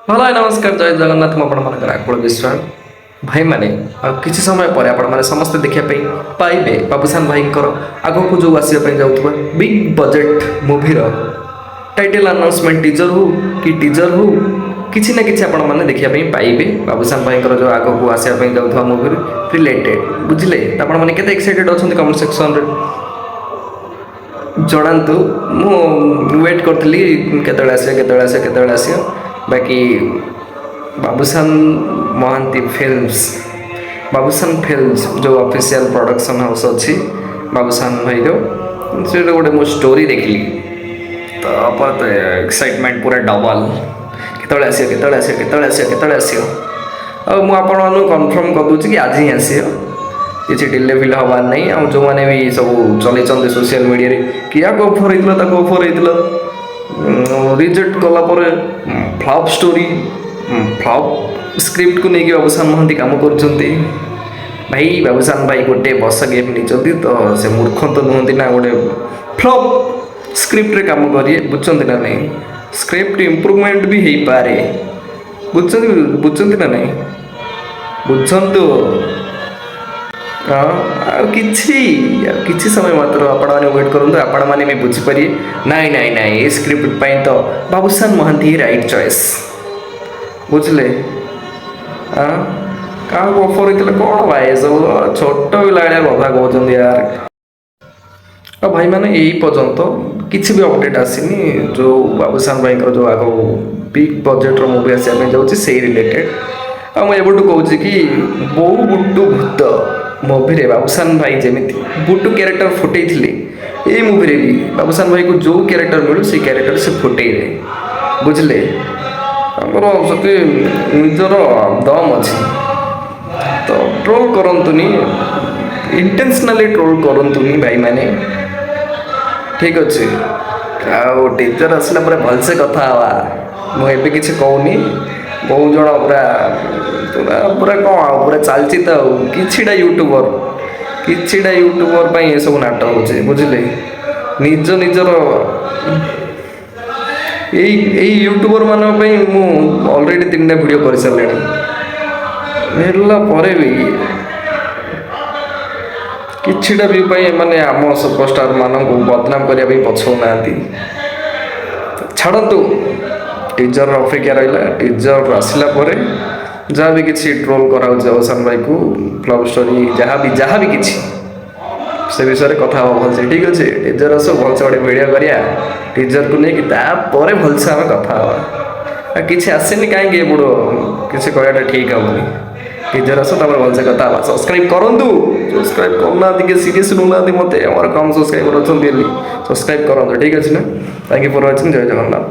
Hello ନମସ୍କାର ଜୟ ଜଗନ୍ନାଥ ମୁଁ ଆପଣମାନଙ୍କର ଆକୁଳ ବିଶ୍ୱାଳ ଭାଇମାନେ ଆଉ କିଛି ସମୟ ପରେ ଆପଣମାନେ ସମସ୍ତେ ଦେଖିବା ପାଇଁ ପାଇବେ ବାବୁସାନ ଭାଇଙ୍କର ଆଗକୁ ଯେଉଁ ଆସିବା ପାଇଁ ଯାଉଥିବା ବିଗ୍ ବଜେଟ୍ ମୁଭିର ଟାଇଟେଲ୍ ଆନାଉନ୍ସମେଣ୍ଟ ଟିଜର ହଉ କି ଟିଜର ହଉ କିଛି ନା କିଛି ଆପଣମାନେ ଦେଖିବା ପାଇଁ ପାଇବେ ବାବୁସାନ ଭାଇଙ୍କର ଯେଉଁ ଆଗକୁ ଆସିବା ପାଇଁ ଯାଉଥିବା ମୁଭି ରିଲେଟେଡ୍ ବୁଝିଲେ ଆପଣମାନେ କେତେ ଏକ୍ସାଇଟେଡ୍ ଅଛନ୍ତି କମେଣ୍ଟ ସେକ୍ସନରେ ଜଣାନ୍ତୁ ମୁଁ ୱେଟ୍ କରିଥିଲି କେତେବେଳେ ଆସିବ ବାକି ବାବୁସାନ ମହାନ୍ତି ଫିଲ୍ମସ୍ ବାବୁସାନ ଫିଲ୍ମସ୍ ଯେଉଁ ଅଫିସିଆଲ ପ୍ରଡକ୍ସନ୍ ହାଉସ୍ ଅଛି ବାବୁସାନ ଭାଇର ସେଇଟା ଗୋଟେ ମୁଁ ଷ୍ଟୋରି ଦେଖିଲି ତାପରେ ଏକ୍ସାଇଟମେଣ୍ଟ ପୁରା ଡବଲ୍ କେତେବେଳେ ଆସିବ ଆଉ ମୁଁ ଆପଣମାନଙ୍କୁ କନଫର୍ମ କରିଦେଉଛି କି ଆଜି ହିଁ ଆସିବ କିଛି ଡିଲେ ଫିଲେ ହେବାର ନାହିଁ ଆଉ ଯେଉଁମାନେ ବି ସବୁ ଚଲେଇଛନ୍ତି ସୋସିଆଲ ମିଡ଼ିଆରେ କି ୟାକୁ ଅଫର୍ ହେଇଥିଲା ତାକୁ ଅଫର୍ ହେଇଥିଲା ରିଜେକ୍ଟ କଲା ପରେ ଫ୍ଲପ୍ ଷ୍ଟୋରି ଫ୍ଲପ୍ ସ୍କ୍ରିପ୍ଟକୁ ନେଇକି ବାବୁସାନ ମହାନ୍ତି କାମ କରୁଛନ୍ତି ଭାଇ ବାବୁସାନ ଭାଇ ଗୋଟେ ବର୍ଷ ଗେମ୍ ନେଇଛନ୍ତି ତ ସେ ମୂର୍ଖ ତ ନୁହନ୍ତି ନା ଗୋଟେ ଫ୍ଲପ୍ ସ୍କ୍ରିପ୍ଟରେ କାମ କରିବେ ବୁଝୁଛନ୍ତି ନା ନାହିଁ ସ୍କ୍ରିପ୍ଟ ଇମ୍ପ୍ରୁଭମେଣ୍ଟ ବି ହେଇପାରେ ବୁଝୁଛନ୍ତି ନା ନାହିଁ ବୁଝନ୍ତୁ ଆଉ କିଛି ସମୟ ମାତ୍ର ଆପଣମାନେ ୱେଟ୍ କରନ୍ତୁ ଆପଣମାନେ ବି ବୁଝିପାରିବେ ନାଇଁ ଏ ସ୍କ୍ରିପ୍ଟ ପାଇଁ ତ ବାବୁସାନ ମହାନ୍ତି ରାଇଟ୍ ଚଏସ୍ ବୁଝିଲେ କାହାକୁ ଅଫର୍ ହେଇଥିଲେ କ'ଣ ଭାଇ ଏସବୁ ଛୋଟ ପିଲା ଭଳିଆ କଥା କହୁଛନ୍ତି ୟାର ଆଉ ଭାଇମାନେ ଏଇ ପର୍ଯ୍ୟନ୍ତ କିଛି ବି ଅପଡ଼େଟ୍ ଆସିନି ଯେଉଁ ବାବୁସାନ ଭାଇଙ୍କର ଯେଉଁ ଆଗକୁ ବିଗ୍ ବଜେଟ୍ର ମୁଭି ଆସିବା ପାଇଁ ଯାଉଛି ସେଇ ରିଲେଟେଡ୍ ଆଉ ମୁଁ ଏବେଠୁ କହୁଛି କି ବୋଉ ବୁଟୁ ଭୂତ ମୁଭିରେ ବାବୁସାନ ଭାଇ ଯେମିତି ବୁଟୁ କ୍ୟାରେକ୍ଟର ଫୁଟେଇଥିଲେ ଏଇ ମୁଭିରେ ବି ବାବୁସାନ ଭାଇକୁ ଯେଉଁ କ୍ୟାରେକ୍ଟର ମିଳୁ ସେଇ କ୍ୟାରେକ୍ଟର ସେ ଫୁଟେଇବେ ବୁଝିଲେ ତାଙ୍କର ସେଠି ନିଜର ଦମ୍ ଅଛି ତ ଟ୍ରୋଲ୍ କରନ୍ତୁନି ଇଣ୍ଟେନ୍ସନାଲି ଟ୍ରୋଲ୍ କରନ୍ତୁନି ଭାଇମାନେ ଠିକ୍ ଅଛି ଆଉ ଟିଚର ଆସିଲା ପରେ ଭଲସେ କଥା ହେବା ମୁଁ ଏବେ କିଛି କହୁନି ବହୁତ ଜଣ ପୁରା ପୁରା ପୁରା କ'ଣ ଆଉ ପୁରା ଚାଲିଛି ତ ଆଉ କିଛିଟା ୟୁଟ୍ୟୁବର ପାଇଁ ଏସବୁ ନାଟକ ହେଉଛି ବୁଝିଲେ ନିଜର ଏଇ ୟୁଟ୍ୟୁବର ମାନଙ୍କ ପାଇଁ ମୁଁ ଅଲରେଡ଼ି 3ଟା ଭିଡ଼ିଓ କରିସାରିଲିଣି ହେଲା ପରେ ବି କିଛିଟା ବି ପାଇଁ ଏମାନେ ଆମ ସୁପରଷ୍ଟାର ମାନଙ୍କୁ ବଦନାମ କରିବା ପାଇଁ ପଛଉନାହାନ୍ତି ଛାଡ଼ନ୍ତୁ ଟିଜର ଅପେକ୍ଷା ରହିଲା ଟିଜର ଆସିଲା ପରେ ଯାହା ବି କିଛି ଟ୍ରୋଲ୍ କରାହେଉଛି ବାବୁସାନ ଭାଇକୁ ଫ୍ଲପ୍ ଷ୍ଟୋରି ଯାହା ବି କିଛି ସେ ବିଷୟରେ କଥା ହେବା ଭଲସେ ଠିକ୍ ଅଛି ଟିଜର ଆସୁ ଭଲସେ ଗୋଟେ ଭିଡ଼ିଓ କରିବା ଟିଜରକୁ ନେଇକି ତାପରେ ଭଲସେ ଆମେ କଥା ହେବା ଆଉ କିଛି ଆସିନି କାହିଁକି ଏପଟୁ କିଛି କହିବାଟା ଠିକ୍ ହେବନି ଟିଜର ଆସୁ ତାପରେ ଭଲସେ କଥା ହେବା ସବସ୍କ୍ରାଇବ୍ କରନ୍ତୁ ସବସ୍କ୍ରାଇବ୍ କରୁନାହାନ୍ତି କି ସିରିୟସ୍ ନେଉନାହାନ୍ତି ମୋତେ ଆମର କମ୍ ସବସ୍କ୍ରାଇବର ଅଛନ୍ତି ବୋଲି ସବସ୍କ୍ରାଇବ୍ କରନ୍ତୁ ଠିକ୍ ଅଛି ନା ଥ୍ୟାଙ୍କ ୟୁ ଫର୍ ୱାଚିଂ ଜୟ ଜଗନ୍ନାଥ।